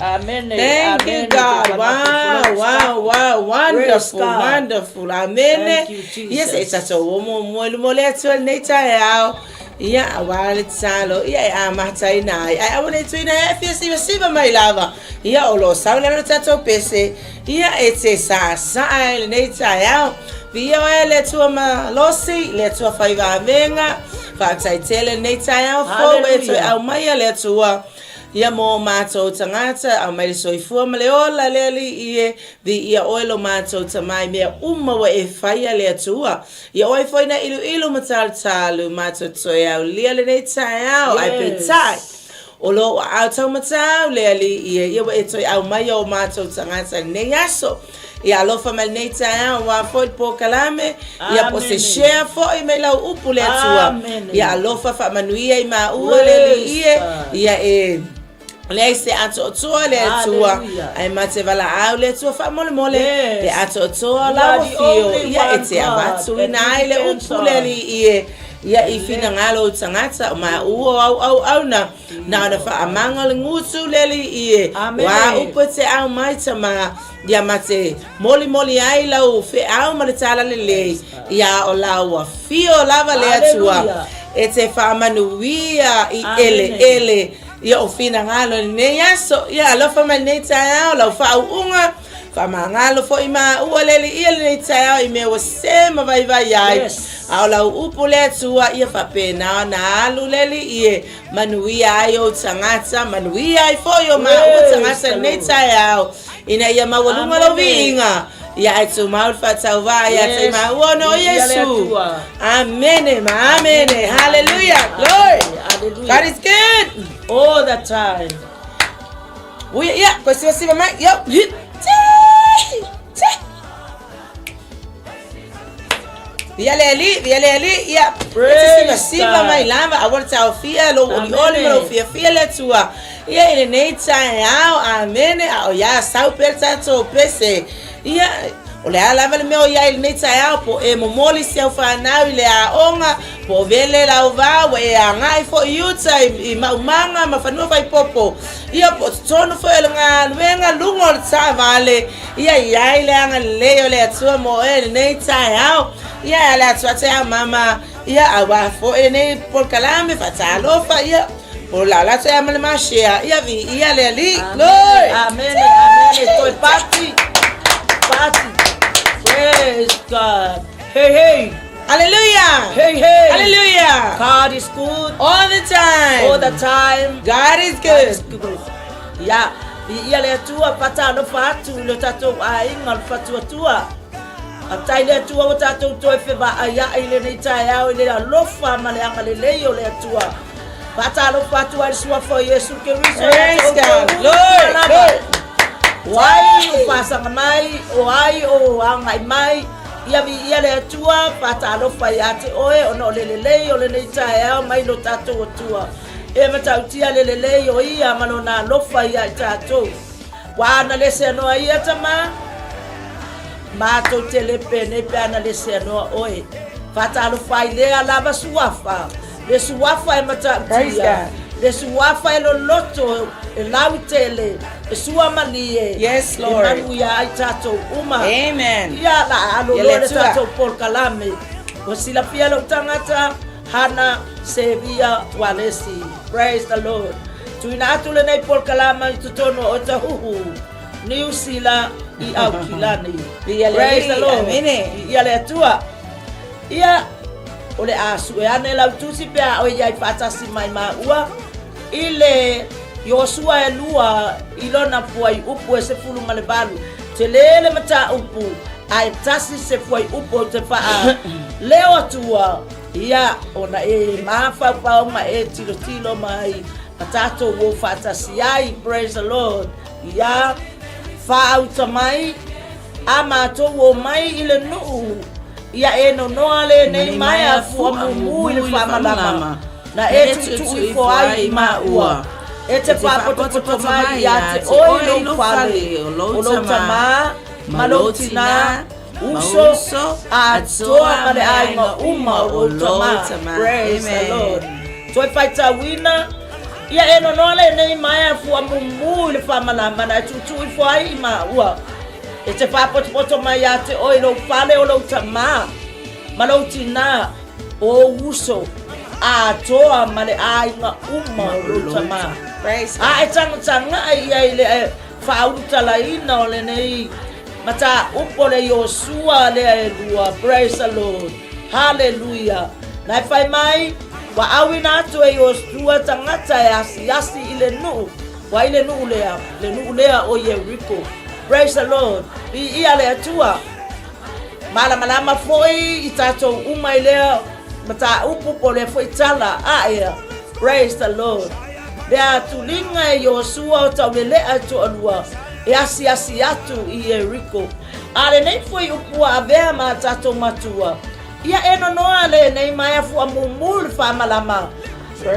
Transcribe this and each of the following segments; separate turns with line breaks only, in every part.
Amen.
Thank you, God. Wow. Wonderful. Amen.
Thank you, Jesus.
Yes, it's a so moletua nature. Yeah, while it's salo, yeah, matai na. I want to know if you see my lava. Yeah, olo saula tato pese. Yeah, it's a sa nature out. Via letua losi, letua faiva venga. Fatai tele nature out for it. Our maya letua. Ia mo mātou tangata au mai soifua male ola leli ie vi ia oilo mātou tamai mea wa e whaia lea tua. Ia oi whaina ilu matalo mātou toi au lia le nei tai au ai pe tai. O lo au tau matau leli ia wa e toi au mai o mātou tangata nei aso. Ia alofa mal nei tai au wa foi po kalame ia po se share foi me lau upu lea tua. Ia alofa fa manuia I ma ua leli ia e le se ato toa le tua ai mate vala au le tua fa mole le ato toa la fio ia ete abatu ina ile upule li ia ifina ngalo tangata ma au na fa amanga le ngutu leli wa upete au mai tama ia mate moli ai la u fe au ma le tala le ia o la wa fio lava le tua ete fa manuia I ele ia ofina ngalo ne yaso ia alofa mai nei tai la fa unga fa mangalo fo ima ualeli ia nei tai I me wase ma vai ai au la upule tua ia fa pena na alu leli ie manuia ai o tangata manuia ai fo yo ma o tangata nei tai ina ia mawalunga lo vinga ia tu mal Faatuatua ia te ma uono Yesu amen hallelujah glory God is good
all the time.
Questo si va mai. Via leli, yeah. Si va mai lava, a volta au fia lo lo fia le tua. Ia ile nei tai au amen au ya sau per tato pese. Ia o le ala vale meu ia ile nei tai au po e momoli se au fa na ile a onga po vele la uva we a ngai fo yuta I maumanga mafanu vai popo ia po tono fo elanga wenga lungol sa vale ia ile anga leo le atua mo e nei tai au ia la atua te mama ia awa fo e nei por kalame fatalofa ia por la te amale mashia ia vi ia le ali glory
amen toi party praise God hey
hallelujah
hey
hallelujah
God is good
all the time God is good
ya ia le tua pata no fatu le tato ai ngal Faatuatua atai le tua o tato toi fe ba ia ile nei tai au ile lofa male anga le leo le tua pata no fatu ai sua fo Yesu ke riso
praise God Lord
wai pasa mai wai o anga mai ia le tua pata lo fai ate oe ono le o le nei tai mai lo tato tua e mata utia le o ia malona lo fai tato wa na le se no ia tama ma to telepene pe le se no oe pata lo fai le ala suafa le suafa e mata utia le suafa e lo loto e lautele e sua malie
yes Lord
e manu ia tato uma
amen
ia la alo le tato por kalame o sila pia lo tangata hana sevia walesi praise the Lord tuina atule nei por kalama tutono o tahuhu New Sila I au kilani praise the Lord ia le tua ia ole asu e ane la tusi pe o ia fatasi mai ma ua ile Yosua e lua ilona puai upu e se fulu malebalu te lele mata upu ai tasi se puai upu te faa leo tua ia ona e mafa pa ma e tilo mai patato wo fatasi ai praise the Lord ia fa uta mai ama to wo mai ile nu ia e no ale nei mai a fu mu ile fa malama na e tu fo ai ma ua ete papo to mai ate oi lo fale lo tama malotina uso atoa male ai uma o tama praise the Lord toi faita wina Ia eno nole nei mai fua mumu le famalama na tutu I foi ma ua. E te whapoto mai a te oi lo pale o lo tama. Ma lo tina o uso a toa ma le ainga uma o lo tama. A e tanga ia I le whauta la ina o le nei. Mata upo le Yosua le e lua. Praise the Lord. Hallelujah. Nai whai mai. Wa awina atu e Yosua tangata e asi I le nuu. Wa I le nuu lea o Jericho. Praise the Lord. Ia le atua. Malama foi I tatou uma I lea. Mata upu po le foi tala. Aia. Praise the Lord. Lea tulinga e Yosua o tau le lea to alua. E asi atu I Jericho. Ale nei foi upua avea ma tatou matua. Ia eno noa le nei mai fua mumul fa malama.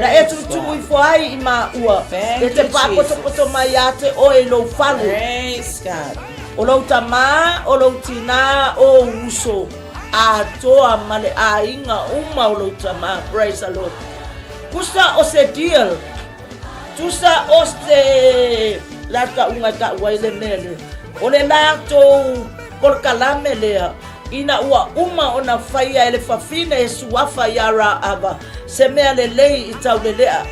Na e tutu I foi I ma ua. E te papoto mai ate o e lo falu.
Praise God.
O lo tama, o lo tina, o uso. A toa male a inga uma o lo tama. Praise the Lord. Kusa o se deal. Tusa o se lata unga ka waile mele. O le lato porkalame lea. Ina ua uma ona faia ele fafine e suafa yara aba. Se mea le lei I tau le lea.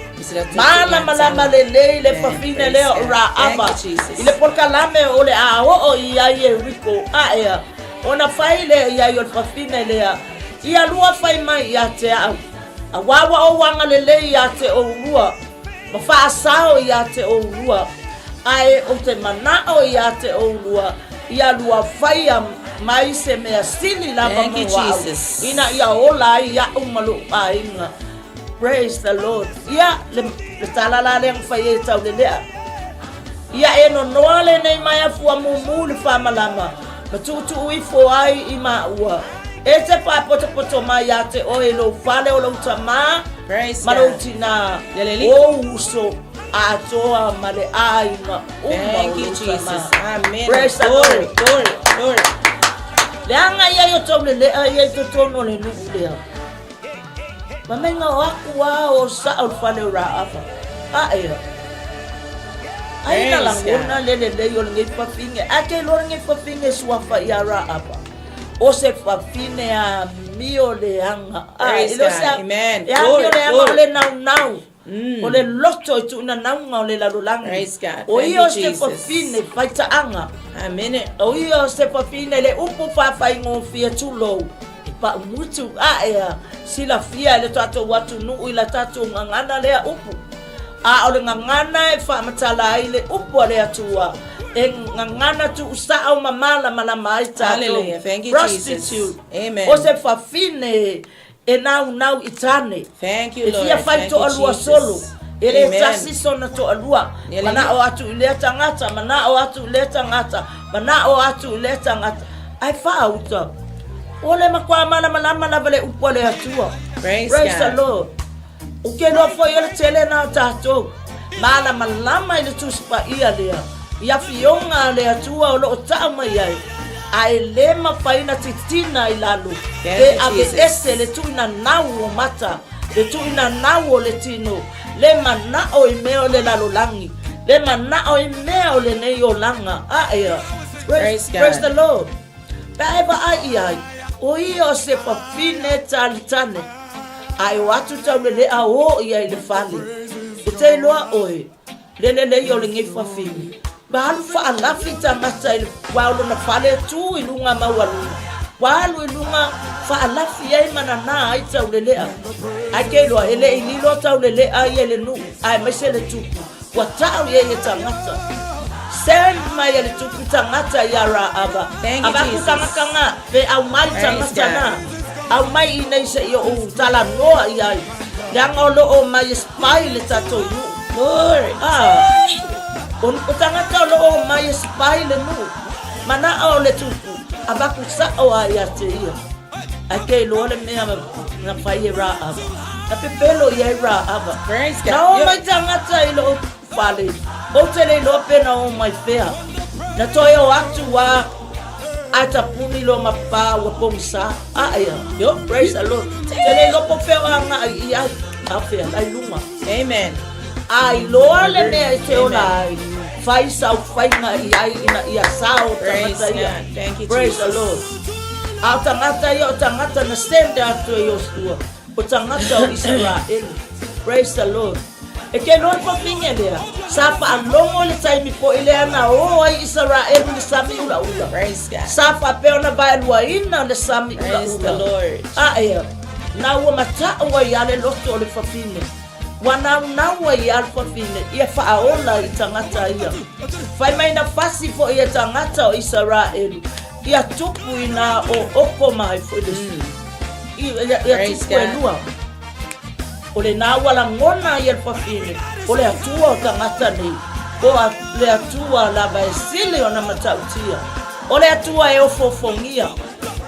Malama le lei le fafine lea ra aba. Ile porkalame o le a o I ai e riko a ea. Ona fai le ia I fafine lea. Ia lua fai mai ia te au. A wawa o wanga le lei ia te o rua. Ma faa sao ia te o rua. Ai o te manao ia te o rua. Ia lua fai mai se mea sili la
Thank you, Jesus.
Ina ia ola ia umalu ainga. Praise the Lord. Ia le talala le fai e tau le lea. Ia eno noa le nei mai afua mumu le whamalama. Ma tutu ui fo ai I ma ua. E te poto mai a te oe lo fale o lo tama.
Praise
ma lo
God.
tina
Yaleli.
o uso a toa ma le ainga
Thank you, Jesus. Amen.
Praise the
Glory,
Lord.
glory.
Leanga ia yo tole le ia to tono le nu le. Mamenga aku wa o sa o fale ra afa. A ia. Ai na langona le yo ngi pafinge. Ake lo ngi pafinge swafa ya ra afa. O se fafine a mio le anga.
Praise God. Amen.
Ya mio le anga le nau. O le loto tu na nau le la lulang.
Praise God.
O
Thank
io
you,
se
Jesus.
fafine faita anga.
Amen.
O io se papine le upu fai ngo fia tulo pa mutu a ea sila fia le tato watu nu ila tato ngangana le upu a o le ngangana e fa matala ai le upu le atua e ngangana tu usa au mamala mala mai tato.
Hallelujah. Thank you,
Prostitute.
Jesus. Amen.
O se fafine e nau itane.
Thank you,
E
Lord.
fia fai
Thank
to
you,
alua
Jesus.
solo. Ele
Amen.
tasi sona to alua.
Yele.
Mana o atu le tangata, mana o atu le tangata, mana o atu le tangata. Ai fa uta. Ole makwa mana vale upole atua.
Praise
the
God.
Lord. Uke no fo yele tele na tato. Mala malama ile tuspa ia lea. Ia fionga le atua o lo tama ia. Ai le mafaina titina ilalu. E ave ese le tuina nau o mata. Le tuina nau o le tino. Le mana o imeo le lalulangi. Le mana o imeo le neyo langa. Aya.
Praise God.
Praise the Lord. Baiba ai. O io se papine talitane. Ai watu tau le a o ia le fali. E te loa oe. Le yo le ngi fafini. Balu fa alafi tamata il waulo na fale tu ilunga mawalu. Walu ilunga fa alafi ai manana ai tau le lea. Ai ke loa ele ililo tau le lea ai ele nu. Ai mesele tupu. Watau ye tangata. Sen mai ele tupu tangata yara aba.
Thank you,
Abaku
Jesus.
kanga ve au mai tangata
God.
na. Au mai inai se yo tala noa iai. Yang olo o mai smile tato yu.
Glory.
On utangata lo o mai smile nu. Mana o le tupu. Abaku sa o ayate ia. Ake lo le me na fai ra aba. Na pepelo ia ra aba.
Praise God.
Na o mai tangata ilo fale. O tele lo pena o mai fea. Na toyo atu wa ata puni lo mapa wa pomsa. Aya. Yo praise the Lord. Tele lo po fea nga ia afea ai luma.
Amen.
Ai loa le mea te ola ai. Fai sau fai nga ia sao tangata ia.
Thank you,
Praise the
Jesus.
Lord. Au tangata ia o tangata na stand atu e ostua. O tangata o Israel. Praise the Lord. E ke non pa pinga lea. Sa pa alongo le taimi po ilea na o ai Israel le sami ula ula.
Praise God.
Sa pa peo na ba luaina le sami ula
Praise the
ula.
Lord.
Ea. Na ua mata ua iale loto o le fafine. Wana nawa i alfa fine ia faaola i tangata ia. Fai mai na fasi fo ia tangata o Israel. Ia tupu ina o oko mai fo ia tupu e lua. O le na wala ngona i alfa fine. O le atua o tangata nei. O le atua la baesile o na matautia. O le atua e ofofongia.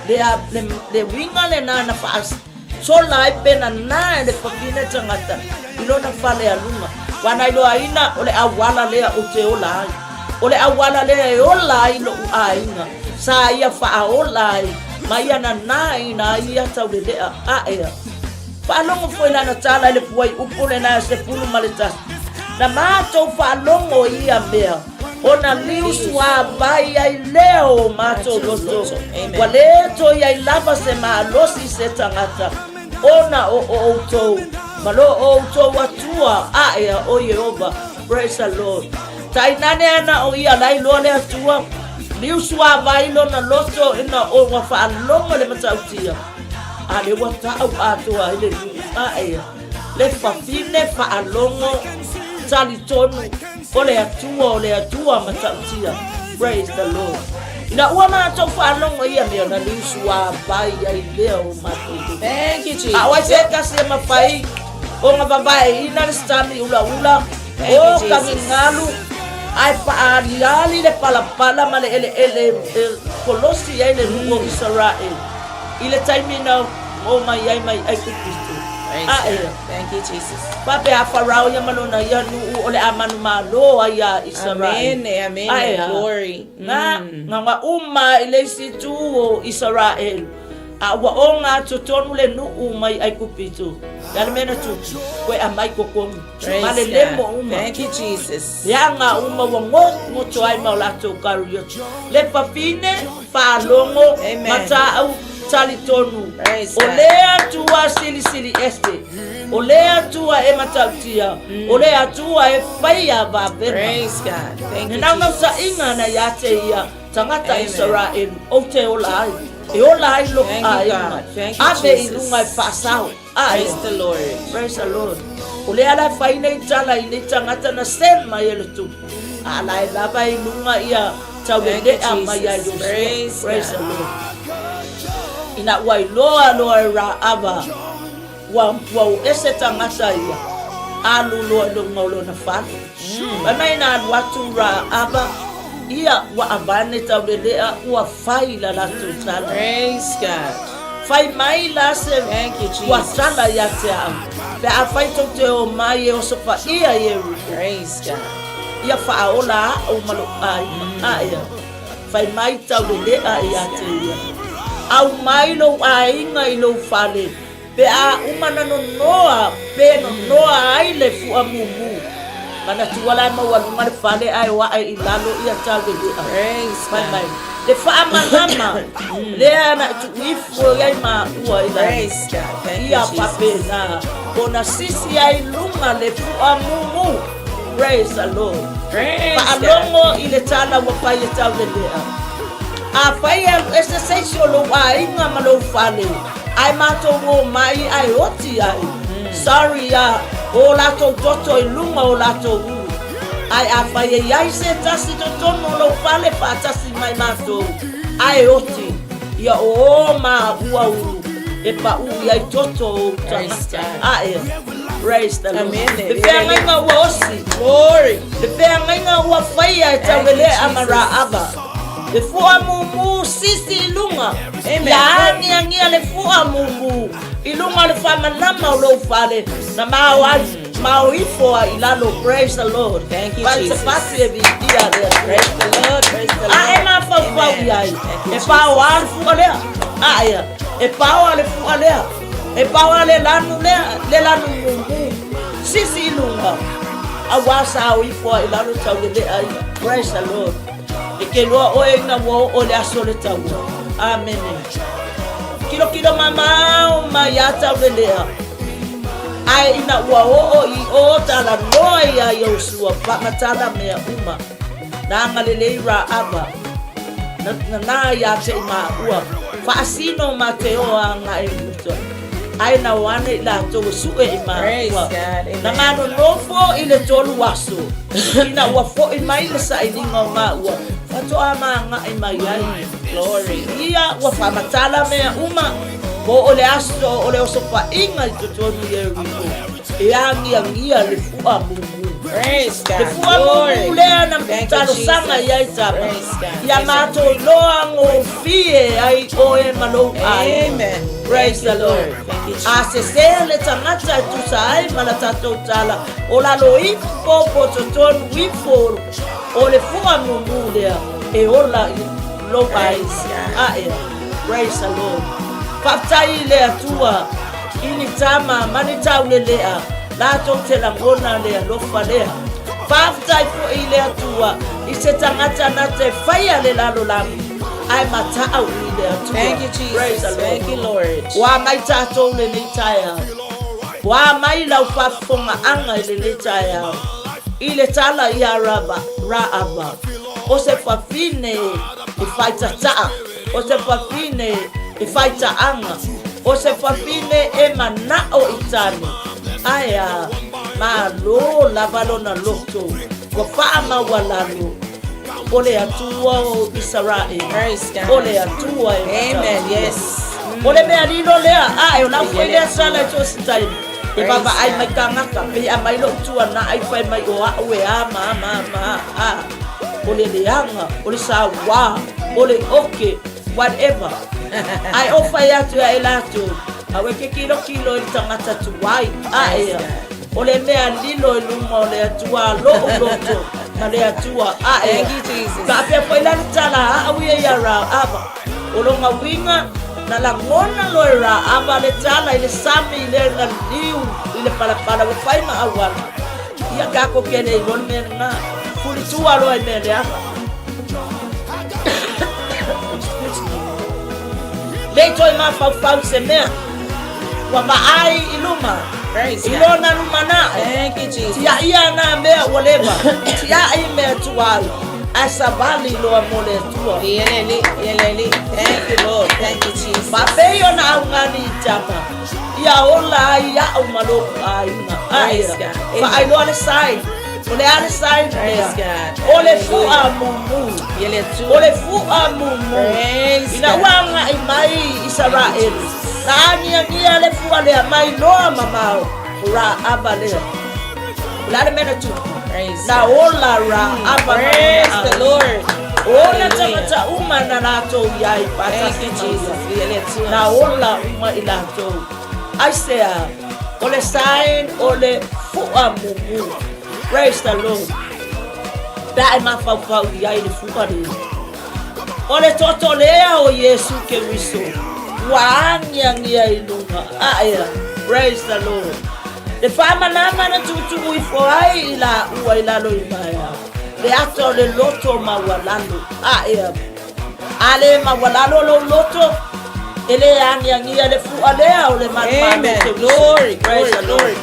Le winga le na faasi. So lai pena na le fafine tangata. Ilona fale alunga. Wana ilo aina ole awala lea o te ola ai. Ole awala lea e ola ai lo aina. Sa ia faa ola ai. Maia na ina ia tau le lea aea. Whaalongo fo ina na tala le puai upule na se pulu maletas. Na mato whaalongo ia mea. Ona liu sua vai ai leo mato loto. Waleto ia lava se maalosi se tangata. Ona o tou. Malo o tou atua aea o Yehova. Praise the Lord. Tainane ana o ia lai loa le atua. Liu sua vai lo na loto ina o wafaalongo le matautia. Ale wata au atua ile aea. Le fafine faalongo talitonu. Ole atua matautia. Praise the Lord. Ina ua mato whanongo ia mea na liusu wa bai ai leo matu.
Thank you, Jesus.
Awai se kasi e mawhai. O nga babae ina le stami ula. O kami ngalu. Ai paaliali le palapala ma le ele kolosi ai le rungo Israel. Ile taimina o mai ai kupistu.
Thank you, Jesus.
Pape a farao ya malona ya nu ole amanu malo ya Israel.
Amen. Glory.
Nga umma ile situ o Israel. Awa onga tutonu le nu umai ai kupitu. Ya mena tu ko amai kokon. Male lemo umma.
Thank you, Jesus.
Ya nga umma wango ngoto ai maulato karuyo. Le papine fa longo mata au talitonu. Olea tua sili este. Olea tua e matautia. Olea tua e faya ba bena.
Praise God. Thank you,
na
Jesus.
sa inga na yate ia tangata Israel o te ola ai. E ola ai lo ai.
Thank you,
Ave
Jesus.
ilunga fasao.
Praise the Lord.
Praise the Lord. Olea la faina itala i tangata na sen mai ele tu. Ala la ba ilunga ia tawende ama ya yo. Praise the Lord. Ina wai loa ra aba wa ese tangata ia alu loa lo ngolo na fale mai na watu ra aba ia wa abane tawelea wa faila la tutala.
Praise God.
Fai mai la se
Thank you, Jesus.
wa sala ya te am pe a fai to te o mai o so fa ia ye.
Praise God.
Ia fa ola o malo ai fai mai tawelea ia te ia au mai lo ainga i lo fale pe a umana no noa pe no noa ai le fu amumu kana tuwala ma wa ngale fale ai wa ai lalo ia tale de
Praise
mai
God.
mai le fa amama le ana tu ifo ai ma wa ila
Praise God. Thank you,
ia
Jesus.
pape na ona sisi ai lunga le fu amumu. Praise the Lord.
Praise
Pa
God.
alongo ile tala wa pa ia tale de a faya ese seisio lo ainga malo fale ai mato mo mai ai oti ai sorry ya o lato toto ilunga o lato ai a faya yai se tasi toto lo fale pa tasi mai mato ai oti ya o ma ua e pa yai toto ai praise the Lord. The fanga wa osi glory the fanga wa faya tawele amara aba le fua mumu sisi ilunga. Yani angia le fua mumu ilunga le fama nama ulo fale na mauifo ilalo. Praise the Lord.
Thank you, Jesus.
Praise
the Lord. Praise the Lord.
Ema fa fa yai e pa wa fua le aya e pa wa le fua le e pa wa le lanu mumu sisi ilunga awasa o ifo I lalo tau le ai. Praise the Lord. E ke loa o e nga wo o le aso le tau. Amen. Kilo mama o ma ya tau le lea. Ai ina ua o I o tala noa ia Yosua pa matala mea uma. Na ngalele ra aba. Na ya te ma ua. Fa asino ma te o anga e muta. Ai na wane la to su e ma ua. Na ngano nofo I le tolu waso. Ina ua fo I mai le sa I linga ma ua. Faatoa nga I mai ai. Glory. Ia ua fa matala mea uma. Mo ole aso ole oso pa inga I totonu ye riko. E angia le fua mumu.
Praise God.
Le fua mumu lea na mtalo sanga ia itapa. Ia mato loa ngo fie ai oe malo ai.
Amen.
Praise the Lord. Ase se le tangata tu sai malatato tala. Ola lo ifo po totonu ifo. Ole fua mumu lea. E ola lo ai. Praise the Lord. Fatai le atua ini tama mani tau le lea la tong te la ngona lea lofa lea fatai po I le atua I se tangata na te whaia le lalo lami ai matau I le atua.
Thank you, Jesus. Thank you, Lord.
Wa mai tatou le leitaya wa mai lau fafonga anga I le leitaya I le tala I a ra aba o se fafine I faitata o se fafine I faita anga o se fafine e manao itani aya ma lo lavalo na loto wa fama walalo ole atua o Israel. Ole atua
Amen. Yes.
Ole me alino lea ayo na fele sala to style e baba ai mai kanga ka pe mai lo tua na ai fai mai o awe ma ole le anga ole sa wa ole okay whatever. I offer ya to elato. Awe ke kilo I tangata tuwai. Aya. Ole mea lilo lumo le atua lo loto. Na le atua. Aya.
Thank you, Jesus.
Ka pe po ila tala awe ya ra aba. Olonga winga na la ngona lo ra aba le tala ile sami ile na liu ile para wo fai ma awal. Ia ka ko kene ron me na fuli tua lo me le aba. Leito I mafau se mea. Wa maai iluma. Ilona lumana.
Thank you, Jesus.
Ia na mea waleba. Tia I mea tuwai. Asabali lo amole tua.
Yeleli. Thank you, Lord. Thank you, Jesus.
Babeyo na ungani itapa. Ia ola ia umalo aina.
Praise God.
Fa I know the side. Ole ale side.
Praise God.
Ole fua mumu. Ole fua mumu. Ina wanga I mai Israel. Na ania le fua le mai loa mamao. Ra abale. La mena tu. Na ola ra abale.
Praise the Lord.
Ola tamata uma na nato yai pata.
Thank you, Jesus.
Na ola uma ilato. I say ole sign ole fua mumu. Praise the Lord. Dai mafau yai le fua le. Ole toto lea o Yesu Kristo. Wangia ilunga. Aya. Praise the Lord. The fama nama na tutu ifo ai ila ua ila lo imaya. Le ato le loto mawalalo. Aya. Ale mawalalo lo loto. Ele angia le fua lea o le manmano.
Amen. Glory. Praise the Lord.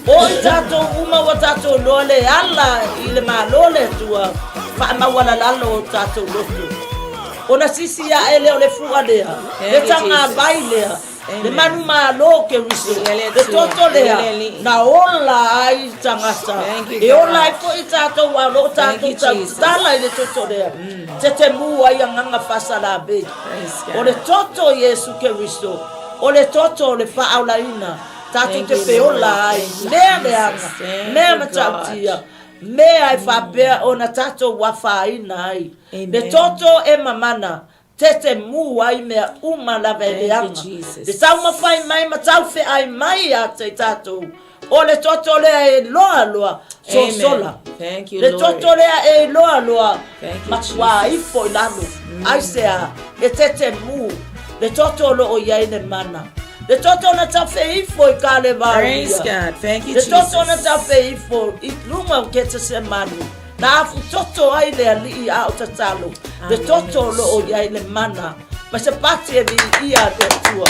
O tato uma wa tato lole alla ile malole tua. Fa mawalalo tato loto. Ona sisi ya ele ole fua lea. Le tanga bailea. Le manu malo ke riso. Le toto lea. Na ola ai tangata. E ola ai fo itato wa lo tato tala ile toto lea. Tete mu ai nganga fasala be. Ole toto Yesu ke riso. Ole toto le fa aulaina. Tato te pe ola ai. Lea mea matautia. Mea ai fa bea ona tato wa fa ina ai. Le toto e mamana. Tete mu ai mea uma la veleanga. Le sauma fai mai matau fe ai mai a te tato. O le toto lea e loa so sola.
Thank you,
le
Lord.
toto lea e loa
Thank you,
ifo ilano. Ai sea e tete mu. Le toto lo o iai ne mana. Le toto na tawhewhifo I kale vau.
Praise God. Thank you,
Le toto na
Jesus.
tawhewhifo I lunga o keta se manu. Na afu toto ai le ali a o tatalo. Le toto lo o iai le mana. Ma se pati e vi ia le tua.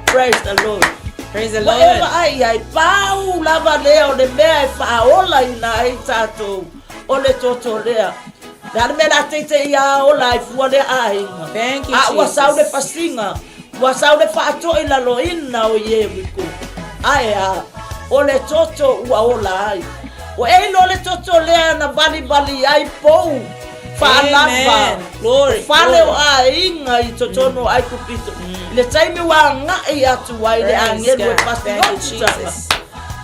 Praise the Lord.
Praise the Lord.
Whatever ai pau lava leo le mea e whaola I na ai tato. O le toto lea. Na me la tete ia ola I fua le ai.
Thank you,
A ua sau le
Jesus.
pasinga. Ua sau le whaato I la loina o ye wiku. Ai a. O le toto ua ola ai. O eilo le toto lea na bali ai pou. Whaalava.
Glory.
Whale o a inga I totono ai kupito. Le taimi wa ngai atu ai le angelu e pasi notitanga.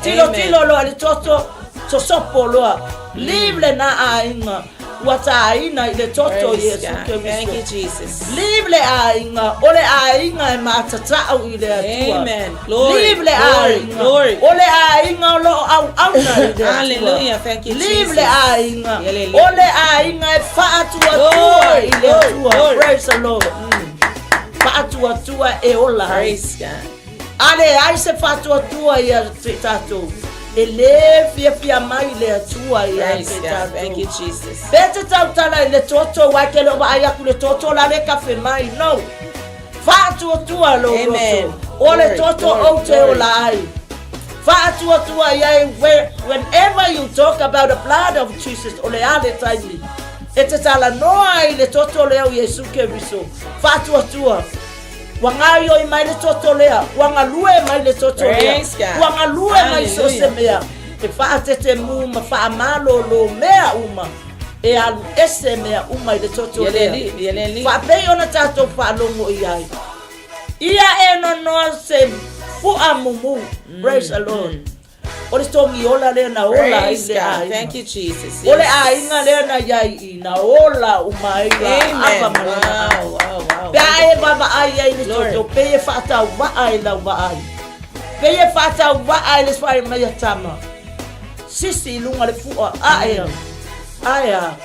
Tilo loa le toto sosopo loa. Livle na a inga. Wata a ina I le toto Yesu ke
Thank you,
miso.
Jesus.
Livle a inga. Ole a inga e matatau I le atua.
Amen. Glory.
Livle a
Glory.
inga.
Glory.
Ole a inga lo au na I le atua.
Hallelujah. Thank you, Jesus.
Livle a inga.
Hallelujah.
Ole a inga e Faatuatua I le atua. Praise the Lord. Faatuatua E Ola Ai.
Praise God.
Ale ai se Faatuatua ia te tatou. E le fia mai le atua ia
Praise
te
God. Thank you,
tatou.
Jesus.
Bete tautala I le toto wa ke lo vai aku le toto la le kafe mai. No. Faatuatua lo
Amen.
roto. O le
Glory,
toto
glory,
o te
glory.
ola ai. Faatuatua ia whenever you talk about the blood of Jesus o le ale taimi. E te tala noa I le toto leo Yesu ke riso. Faatuatua. Wangayo I mai le toto lea. Wangalue mai le toto lea.
Praise God.
Wangalue mai so se
Hallelujah.
mea. E whaatete mu ma whaamalo lo mea uma. E alu ese mea uma I le toto lea.
Yeleli.
Whapei ona tato whaalongo I ai. Ia e no noa se fua mumu. Praise the Lord. O le tongi ola lea na ola I
Praise
le
God.
ai.
Thank you, Jesus.
O le a inga lea na iai I na ola umaiwa.
Amen. Wow.
Pea e baba ai ai le
Glory.
toto. Pea e whaata wa ai la wa ai. Pea e whaata wa ai le swai mai atama. Sisi lunga le fua. Aia. Aia.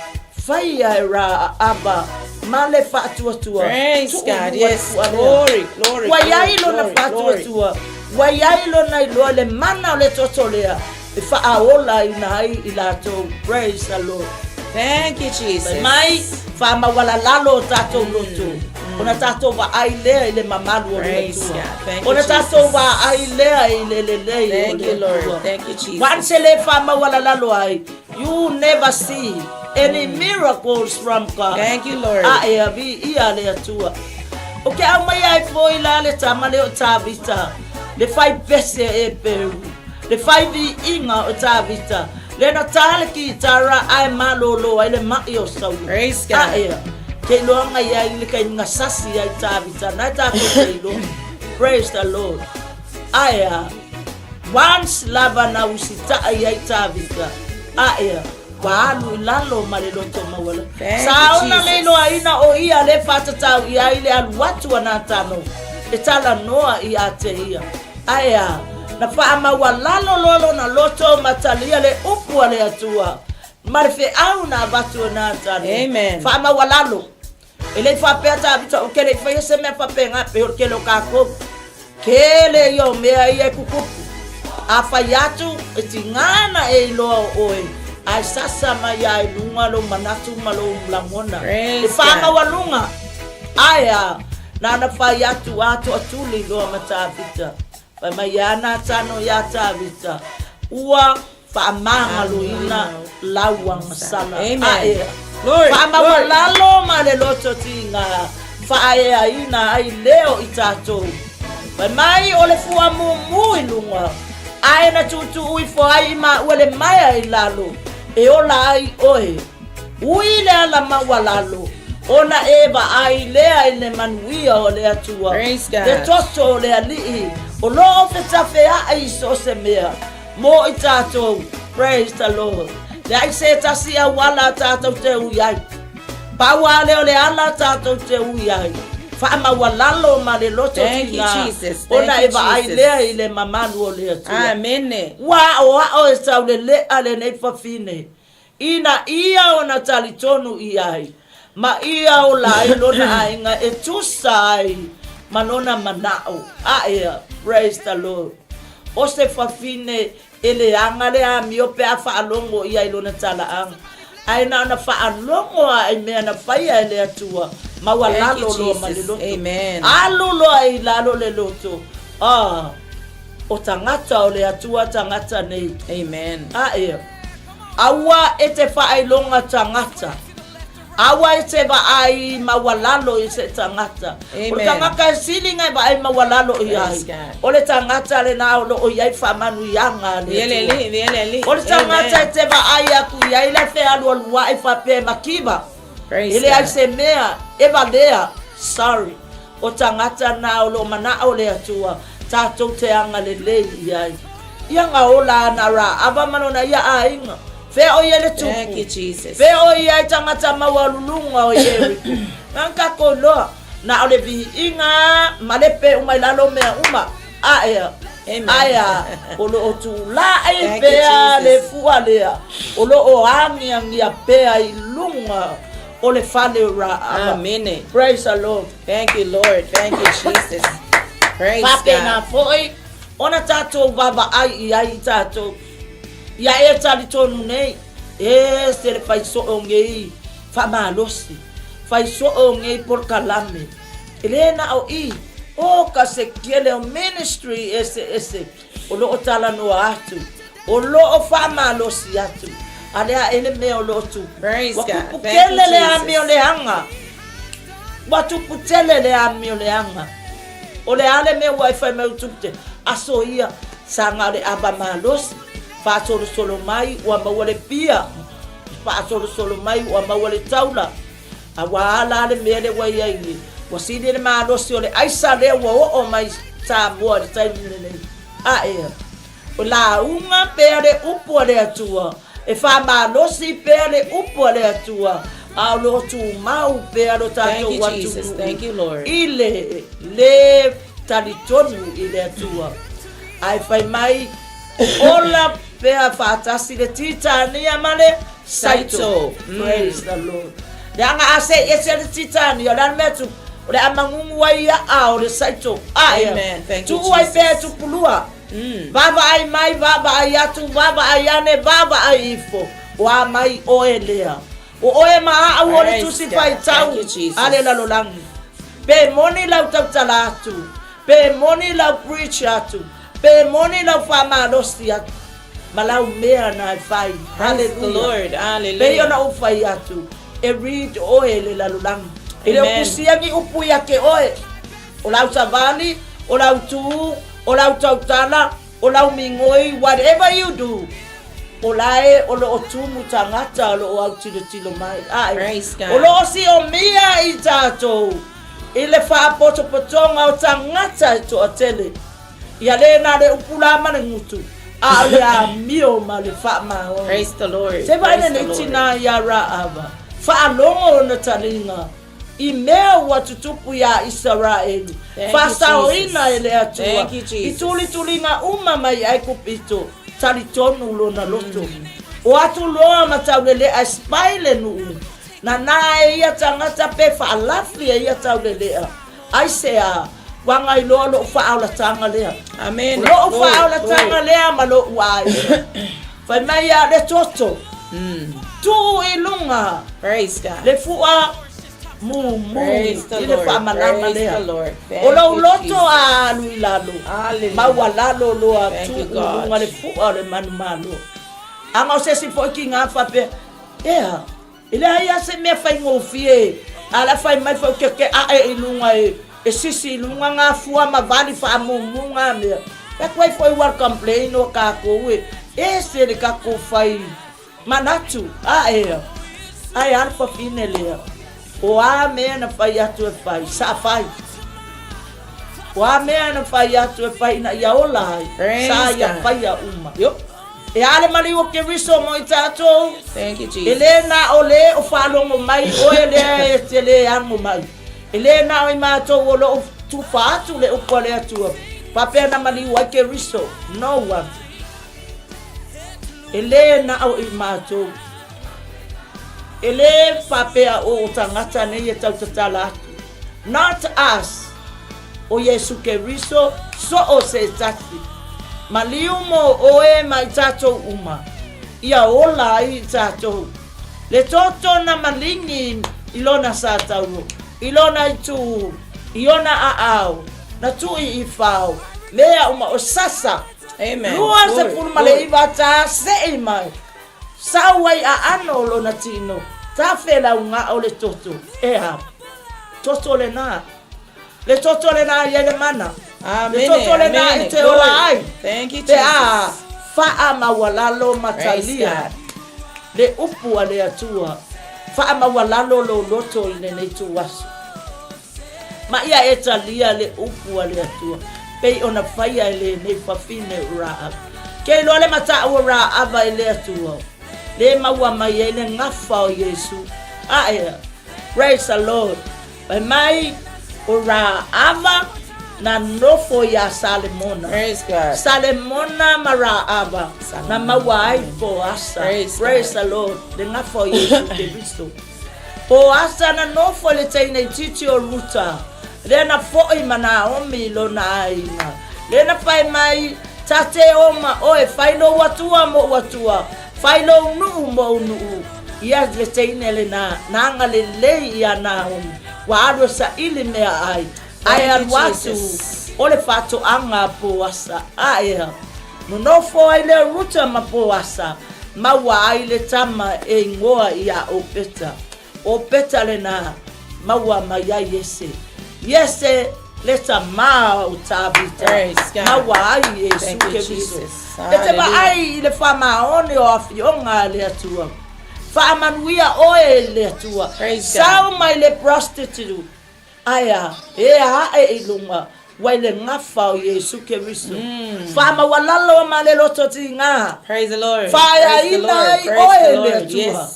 Whai ai ra aba. Male Faatuatua.
Praise God. Yes. Glory.
Waiailo na Faatuatua. Waiailo na iloa le mana o le toto lea. E whaaola I na ai I lato. Praise the Lord.
Thank you, Jesus.
Mai whaamawala lalo tato roto. Ona tato wa ai lea I le mamalu o le
Praise
tua.
God. Thank you,
Ona tato
Jesus.
wa ai lea I le lei.
Thank you, Lord. Thank you, Jesus.
Once le whaamawala lalo ai, you never see any miracles from God.
Thank you, Lord.
Ia ia le atua. O ke au mai ai foi la le tama le o tāwita. Le whai pese e peru. Le whai vi inga o tāwita. Le na tāle ki tara ai malolo ai le mai o sau.
Praise God.
Ia. Ke loanga ia I le kai ngasasi ai tāwita. Nai tāko ke lo. Praise the Lord. Ia. Once lava na usita ai tāwita. Ia. Walu lalo maleloto mawala.
Thank you,
Sauna
Jesus.
leilo aina o ia le fatatau ia ile aluatu anatano. E tala noa I ate ia. Aya. Na whaama walalo lolo na loto matalia le upu ale atua. Marife au na abatu anatano.
Amen.
Whaama walalo. Ele whapea tabita o kele whaia se mea whapea ngape o kele o kako. Kele yo mea ia kukupu. A whaiatu e tingana e iloa oe. Ai sasa mai ai lunga lo manatu malo mlamona.
Praise
E whama
God.
walunga. Aya. Nana whai atu atuli loa matavita. Whai mai ana tano ya tavita. Ua whaamanga luina lauang sala.
Amen.
Aya.
Glory.
Whama
Glory.
walalo ma le loto tinga. Whae aina ai leo I tatou. Whai mai o le fua mumu I lunga. Ai na tutu ui fo ai ma uele mai ai lalo. E ola ai oe. Ui le ala mawalalo. Ona eva ai lea I le manuia o le atua.
Praise God.
Le toto o le alii. O loo fe tawhea ai so se mea. Mo I tatou. Praise the Lord. Le ai se tasia wala tatou te ui ai. Pawa le o le ala tatou te ui ai. Whaama walalo ma le loto
Thank you,
tinga.
Jesus. Thank
Ona
you,
eva ai
Jesus.
lea I le mamalu o le atua.
Amen.
Wa e sau le ale nei whawhine. Ina ia o na talitonu I ai. Ma ia o la I lona ainga e tusa ai. manona manao. Praise the Lord. O se whawhine ele anga le a mio pe a whaalongo ia ilona talaanga. Ai na whaalongo a e mea na whaia ele atua. Maua lalo loa ma le loto.
Amen.
Alo loa i lalo le loto. O tangata o le atua tangata nei.
Amen.
Awa e te whaailonga tangata. Awa e te ai mawalalo i se tangata. O tangaka e silinga i ai mawalalo i ai. O le tangata le na o iai whamanu ianga. O le tangata e te ai aku i ai le whea lua lua i whape makiba. Ele ai se mea e valea. Sorry. O tangata na o lo mana o le atua. Tātou te anga le lei i ai. Ianga ola na ra. Aba manona ia a inga.
Thank you, Jesus.
Feo ia tangata mawalulunga o Jericho. Nangka ko loa na ole vi inga malepe umai lalo mea uma. Aya olo otu la ai pea le fualea. Olo o angi angia pea i lunga ole fale ra.
Amen.
Praise the Lord.
Thank you, Lord. Thank you, Jesus. Praise
God. Na foi ona tato baba ai tato. Ia e tali tonu nei. Se le fai so o ngei. Fa malosi. Fai so o ngei por kalame. Elena au i. O ka se kiele o ministry ese. O lo o tala no atu. O lo o fa malosi atu. Alea ele me o lo tu.
Praise God.
Thank you, Jesus. Le ami o le hanga. Watu putele le ami o le hanga. O le ale me wifi me utupte. Aso ia. Sanga le aba malosi. Faatuatua mai wa mawale pia. Faatuatua mai wa mawale taula. Awala le mele wa yai. Wasidi le malosi ole aisa le wa o mai sa mo le tai mele. O la unga pere upo le atua. E fa malosi pere upo le atua. A lo tu mau pere tato wa tu.
Thank you, Lord.
Ile le talitonu ile atua. Ai fai mai ola pea fatasi le titania male saito. Praise the Lord. Danga ase ese le titania la metu le amangungu wa ia o le saito.
Amen. Thank you,
Jesus. Tu wai pea tu pulua. Baba ai mai baba ai atu baba ai ane baba ai ifo. Wa mai oelea. O oe maa au ole tu si fai tau. Ale la lolangi. Pe moni lau tau talatu. Pe moni lau preach atu. Pe moni lau fama losti atu. Malau mea na fai.
Hallelujah. Lord. Hallelujah.
Pe yo na ufai atu. E read oe le la lolangi. Ele kusiangi upu ya ke oe. O lau savali. O lau tu. O lau tautala. O lau mingoi. Whatever you do. O lae o lo otumu tangata o lo au tilo mai.
Praise God.
O lo si o mia i tato. Ile fa poto potonga o tangata to atele. Ia le na le upula mana ngutu. Ale a mio ma le fa ma.
Praise the Lord.
Se vai ne tina ya ra ava. Fa longo na talinga. I mea watutupu ya Israeli. Fa saoina ele atua.
Thank you, Jesus.
Ituli tulinga uma mai ai kupito. Tali tonu lo na loto. O atu loa mataulele a spaile nu. Na nae ia tangata pe fa alafli ia taulele. Ai sea wanga ilo lo fa aula tanga lea.
Amen.
Lo fa aula tanga lea ma lo wai. Fa mai ya le toto. Tu ilunga.
Praise God.
Le fua mu.
Praise the
Ile fa
Lord.
malama
Praise
lea.
the Lord.
O lo loto a luilalo. Mawala lo a
Thank
tu
you, God.
ilunga le fua le manu. Anga se si foki nga fa pe. Ea. Ile ia se me fa ngofie. Ala fa mai fa ke a ilunga e sisi ilunga nga fua ma vali fa munga me. Ka kwai foi war complain o ka ko we. E se le ka ko fai. Manatu ea. Ai alfa finele. O a me na fai atu e fai. Sa fai. O a me na fai atu e fai na ia ola ai. Sa ia fai a uma. Yo. E ale mali o ke riso mo itato.
Thank you, Jesus.
Elena ole o falo mo mai o ele e tele amo mai. Elena o mato o lo tu fatu le o kole atu. Pape na mali o ke riso. No one. Elena o mato. Ele pape o tangata ne ye tau tatala. Not us. o Yesu Keriso so o se tasi. Maliumo oe mai tato uma. Ia ola ai tato. Le toto na malingi ilona sa tau. Ilona itu. Iona aau. Na tui I fau. Lea uma o sasa.
Amen.
Lua se pulma le iwa ta se mai. Sawai a ano lo na tino. Ta fela unga o le toto. Ea. Toto le na. Le toto le na ia le mana.
Amen.
Le toto le na I te ola ai.
Thank you,
Te
Jesus.
a faa mawalalo matalia. Le upu a le atua. Faa mawalalo lo loto I ne tu wasu. Ma ia e talia le upu a le atua. Pei ona faia le ne fafine raa. Ke lo le mata o raa ava le atua. Le maua mai e le ngafa o Yesu. Aia. Praise the Lord. Pai mai o raa ava na nofo ya Salemona.
Praise God.
Salemona mara ava. Na maua ai po asa. Praise the Lord. Le ngafa o Yesu Keristo. Po asa na nofo le teine titi o ruta. Le na foi mana omi lo na aina. Le na fai mai tate oma oe failo watua mo watua. Failo unu mo unu. Ia le teine le na nga le lei ia na omi. Wa aro sa ili mea ai. Ai watu. Ole Faatuatua po asa. Ai. No nofo ai le ruta ma po asa. Maua ai le tama e ngoa ia o peta. O peta le na maua maya yese. Yese leta ma o tabita. Maua ai Yesu Keriso. Ete ba ai le fama one o afionga le atua. Fa manuia oe le atua. Sao mai le prostitute. Aya, e ilunga. Waile ngafa o Yesu Keriso. Fa ma walalo ma le loto tinga.
Praise the Lord.
Fa ya ina oe le atua.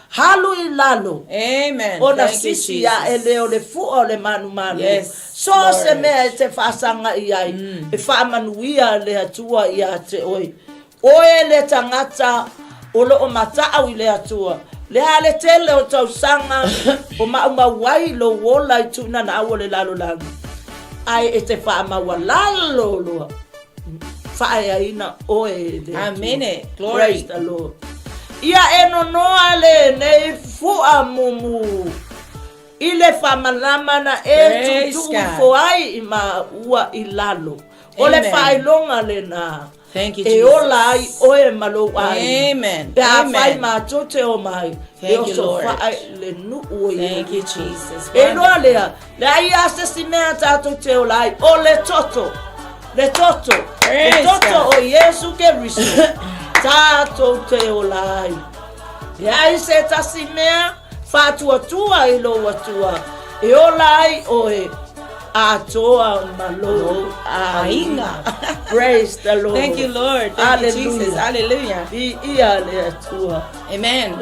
Halu ilalo.
Amen.
Ona sisi ya ele o le fu o le manu manu.
Yes.
So se mea te fasanga iai. E fa manuia le atua ia te oi. Oe le tangata o lo mata au le atua. Le ale tele o tau sanga o ma wai lo wola I tuna na au le lalo langu. Ai e te fa mawalalo lo. Fa ya ina oe le.
Amen. Glory.
Praise the Lord. Ia eno noa le ne fua mumu. Ile famalama na e tutu fo ai ma ua ilalo. Ole fai longa le na.
Thank you,
E ola ai oe malo ai.
Amen.
Pea fai ma tote o mai.
Thank you, Lord.
Le nu ue.
Thank you, Jesus.
E loa lea. Le ai ase si mea tato te o lai. O le toto. Le toto. Le toto o Yesu Keriso. Tato te o lai. E ai se tasi mea. Faatuatua I lo watua. E o lai oe. Atoa malo ainga. Praise the Lord.
Thank you, Lord. Thank you, Jesus. Hallelujah.
Ia le atua.
Amen.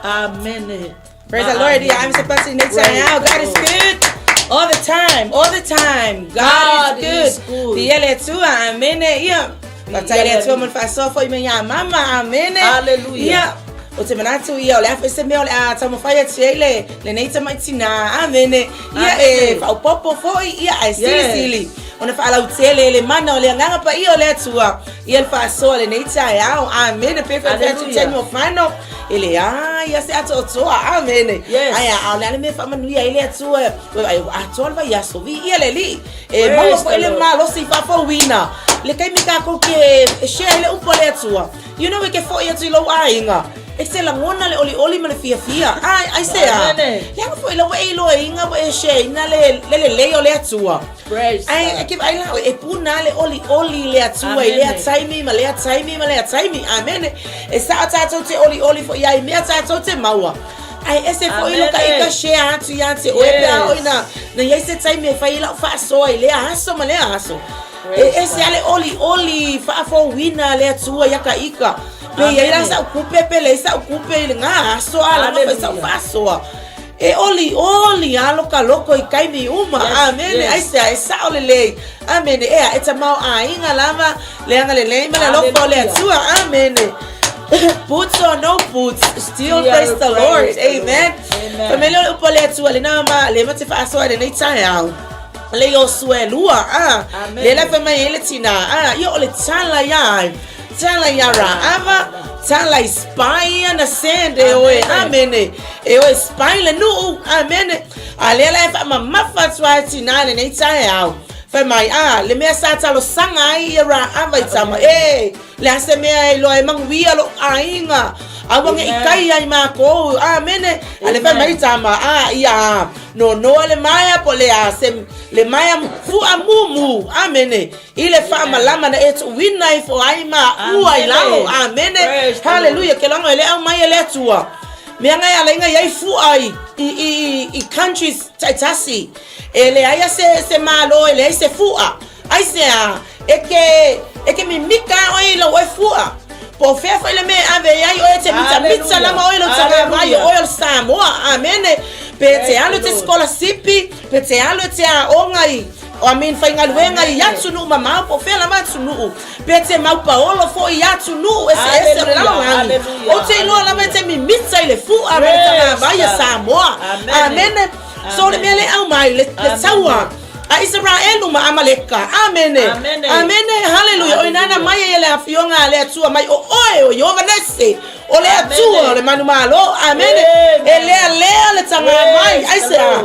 Amen.
Praise the Lord. I'm supposed to now. God is good. All the time. All the time. God is good. Diele tua. Amen. Yeah. Batale tua mo faso fo imenya mama. Amen.
Hallelujah.
Yeah. O te manatu ia o le afe se mea o le a tamo whaia tiele le neita maitina amene ia e whau popo foi ia ai sili o na whaalau tele le mana o le anganga pa ia o le atua ia le whaasoa le neita e au amene pepe petu tenu o whano ele ia se ato o toa amene ai au le ane me whamanuia ele atua atoa le vai aso vi ia le li e maua po ele malo si whafo wina le kai mika ko ke share le upo le atua you know we ke fo ia tu lo ainga e se la ngona le oli ma le fia ai se a le nga foi lo e lo inga bo e she na le o le atua ai ke ai la e puna le oli le atua le ataimi ma le ataimi amen e sa tato te oli fo ia me tato te maua ai ese foi lo ka ika she atu ya te o e pa oina na ia se taimi fa ila fa so le aso ma le aso ese ale oli fa fo wina le atua ya ka ika pe ia sa kupe pele sa kupe nga so ala no sa faso e oli alo ka loko I kai mi uma amen ai sa ole amen e it's a mau ainga lama le anga le ma loko le atua amen boots or no boots still praise the Lord amen family upo le atua le na ma le mate faso le nei tai au le yo suelua le la fema ele tina yo le tala ya ra ava tala spy na sende o amene e o spy le nu amene ale la fema mafatwa tina le tsa ya fema le me sa talo sanga ira ava itama le ase me lo e mangwia lo ainga awang ikai ai mako amene ale fema itama ia no le maya po le asem le maya fu amumu amene ile fa malama na etu winai fo aima uai lao amene hallelujah kelongo ele au maya le tua mianga ya lenga yai fu ai i countries taitasi ele aya se malo ele se fua ai se eke mi mika oi lo we fua po fe fa ile me ave yai o ete mitsa la mo ilo tsara mai oil samoa amene pete alo te scholarship pete alo te ongai o amin fa ingaluenga yatsu nu mama po fe la matsu nu pete mau paolo fo yatsu nu ese la ngangi o te lo la mete mi mitsa ile fu amene mai samoa amene so le mele au mai le sawa Israel uma amaleka amene hallelujah o inana mai ele afionga le atua mai o yo vanesse o le atua le manumalo amene ele le tanga mai aisa